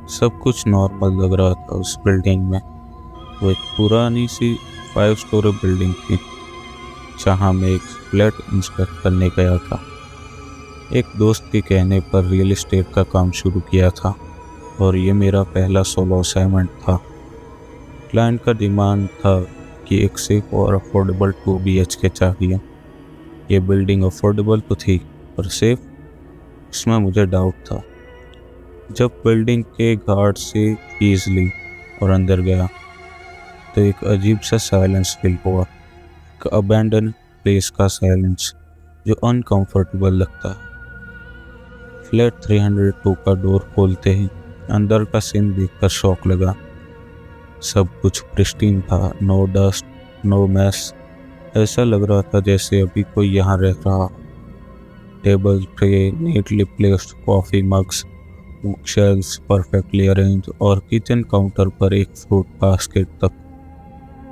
सब कुछ नॉर्मल लग रहा था उस बिल्डिंग में। वो एक पुरानी सी 5 स्टोरी बिल्डिंग थी जहाँ मैं एक फ्लैट इंस्पेक्ट करने गया था। एक दोस्त के कहने पर रियल एस्टेट का काम शुरू किया था और ये मेरा पहला सोलो असाइनमेंट था। क्लाइंट का डिमांड था कि एक सेफ और अफोर्डेबल 2 BHK चाहिए। ये बिल्डिंग अफोर्डेबल तो थी पर सेफ, उसमें मुझे डाउट था। जब बिल्डिंग के गार्ड से कीज ली और अंदर गया तो एक अजीब सा साइलेंस फील हुआ। एक अबैंडन प्लेस का साइलेंस जो अनकंफर्टेबल लगता है। फ्लैट 302 का डोर खोलते ही अंदर का सीन देखकर शॉक लगा। सब कुछ प्रिस्टीन था, नो डस्ट, नो मैस। ऐसा लग रहा था जैसे अभी कोई यहाँ रह रहा। Table, tray, neatly placed coffee mugs, book shelves perfectly arrange और किचन काउंटर पर एक फ्रूट बास्केट तक।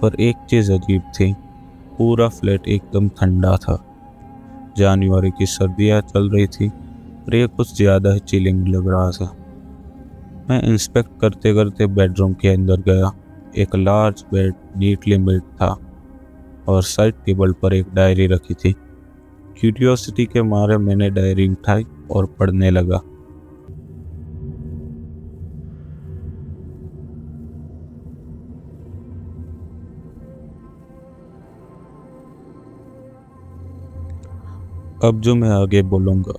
पर एक चीज़ अजीब थी, पूरा फ्लैट एकदम ठंडा था। जनवरी की सर्दियाँ चल रही थी और ये कुछ ज़्यादा ही चिलिंग लग रहा था। मैं इंस्पेक्ट करते करते बेडरूम के अंदर गया। एक लार्ज बेड नीटली मेड था और साइड टेबल पर एक डायरी रखी थी। क्यूरियोसिटी के मारे मैंने डायरी उठाई और पढ़ने लगा। अब जो मैं आगे बोलूँगा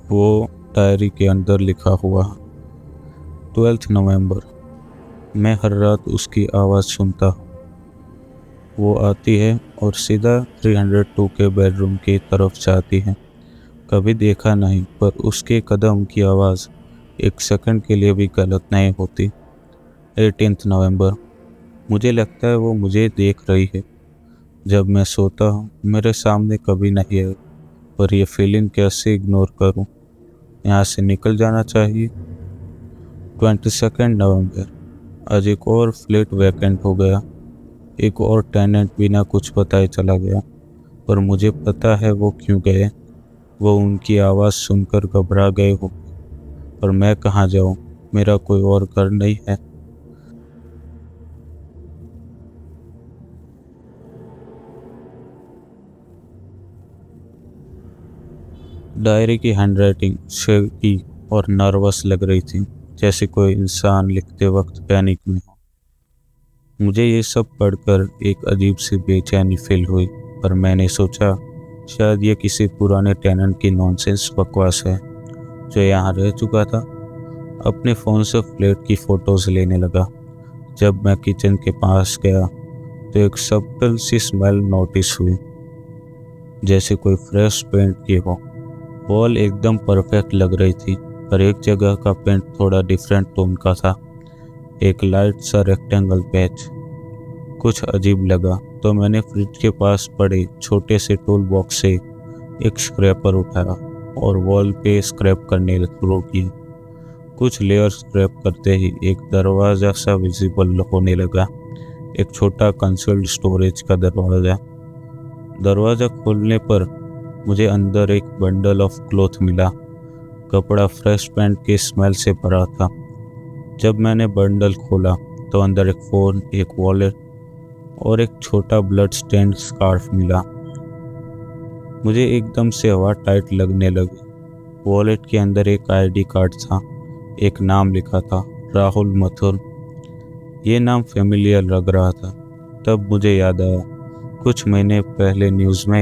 वो डायरी के अंदर लिखा हुआ। 12 नवंबर। मैं हर रात उसकी आवाज़ सुनता हूँ। वो आती है और सीधा 302 के बेडरूम की तरफ जाती है। कभी देखा नहीं पर उसके कदम की आवाज़ एक सेकंड के लिए भी गलत नहीं होती। 18 नवंबर। मुझे लगता है वो मुझे देख रही है। जब मैं सोता हूँ मेरे सामने कभी नहीं है, पर यह फीलिंग कैसे इग्नोर करूँ। यहाँ से निकल जाना चाहिए। 22 नवंबर। आज एक और फ्लैट वैकेंट हो गया। एक और टेनेंट बिना कुछ बताए चला गया, पर मुझे पता है वो क्यों गए। वो उनकी आवाज़ सुनकर घबरा गए हो, पर मैं कहाँ जाऊँ, मेरा कोई और घर नहीं है। डायरी की हैंडराइटिंग शेकी और नर्वस लग रही थी, जैसे कोई इंसान लिखते वक्त पैनिक में हो। मुझे ये सब पढ़कर एक अजीब सी बेचैनी फील हुई, पर मैंने सोचा शायद ये किसी पुराने टेनेंट की नॉनसेंस बकवास है जो यहाँ रह चुका था। अपने फ़ोन से फ्लैट की फ़ोटोज़ लेने लगा। जब मैं किचन के पास गया तो एक सब्टल सी स्मेल नोटिस हुई, जैसे कोई फ्रेश पेंट की हो। वॉल एकदम परफेक्ट लग रही थी, पर एक जगह का पेंट थोड़ा डिफरेंट टोन का था। एक लाइट सा रेक्टेंगल पैच कुछ अजीब लगा, तो मैंने फ्रिज के पास पड़े छोटे से टूल बॉक्स से एक स्क्रैपर उठाया और वॉल पे स्क्रैप करने शुरू किया। कुछ लेयर स्क्रैप करते ही एक दरवाज़ा सा विजिबल होने लगा। एक छोटा कंसोल्ड स्टोरेज का दरवाज़ा। दरवाज़ा खोलने पर मुझे अंदर एक बंडल ऑफ क्लॉथ मिला। कपड़ा फ्रेश पेंट की स्मेल से भरा था। जब मैंने बंडल खोला तो अंदर एक फ़ोन, एक वॉलेट और एक छोटा ब्लड स्टेन्ड स्कार्फ मिला। मुझे एकदम से हवा टाइट लगने लगी। वॉलेट के अंदर एक आईडी कार्ड था। एक नाम लिखा था, राहुल मथुर। ये नाम फेमिलियर लग रहा था। तब मुझे याद आया, कुछ महीने पहले न्यूज़ में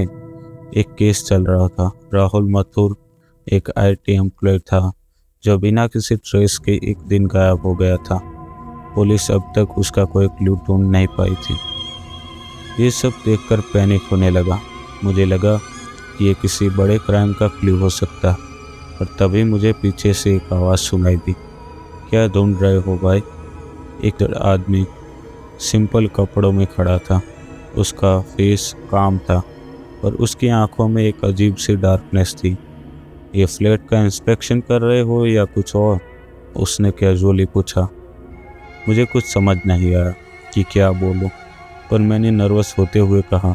एक केस चल रहा था। राहुल मथुर एक IT एम्प्लॉय था जो बिना किसी ट्रेस के एक दिन गायब हो गया था। पुलिस अब तक उसका कोई क्लू ढूंढ नहीं पाई थी। ये सब देखकर पैनिक होने लगा। मुझे लगा कि ये किसी बड़े क्राइम का क्लू हो सकता है। और तभी मुझे पीछे से एक आवाज़ सुनाई दी, क्या ढूंढ रहे हो भाई? एक आदमी सिंपल कपड़ों में खड़ा था। उसका फेस काम था और उसकी आंखों में एक अजीब सी डार्कनेस थी। ये फ्लैट का इंस्पेक्शन कर रहे हो या कुछ और? उसने कैजुअली पूछा। मुझे कुछ समझ नहीं आया कि क्या बोलूं, पर मैंने नर्वस होते हुए कहा,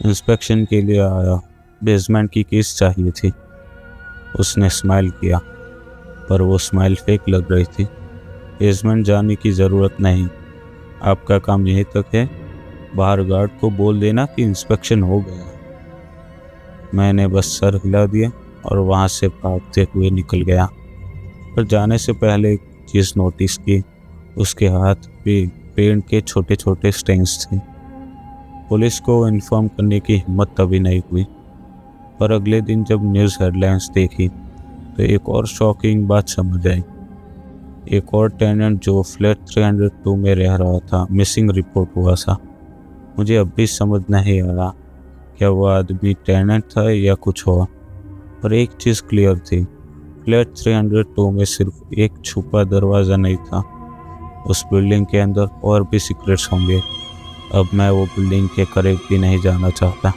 इंस्पेक्शन के लिए आया, बेसमेंट की कीज चाहिए थी। उसने स्माइल किया, पर वो स्माइल फेक लग रही थी। बेसमेंट जाने की ज़रूरत नहीं, आपका काम यहीं तक है। बाहर गार्ड को बोल देना कि इंस्पेक्शन हो गया। मैंने बस सर हिला दिया और वहाँ से भागते हुए निकल गया। पर जाने से पहले एक चीज़ नोटिस की, उसके हाथ पे पेंट के छोटे छोटे स्टेन्स थे। पुलिस को इन्फॉर्म करने की हिम्मत तभी नहीं हुई, पर अगले दिन जब न्यूज़ हेडलाइंस देखी तो एक और शॉकिंग बात समझ आई। एक और टेनेंट जो फ्लैट 302 में रह रहा था, मिसिंग रिपोर्ट हुआ था। मुझे अब भी समझ नहीं आ रहा क्या वो आदमी टेनेंट था या कुछ और, पर एक चीज़ क्लियर थी, फ्लैट 302 में सिर्फ एक छुपा दरवाज़ा नहीं था, उस बिल्डिंग के अंदर और भी सीक्रेट्स होंगे। अब मैं वो बिल्डिंग के करीब भी नहीं जाना चाहता।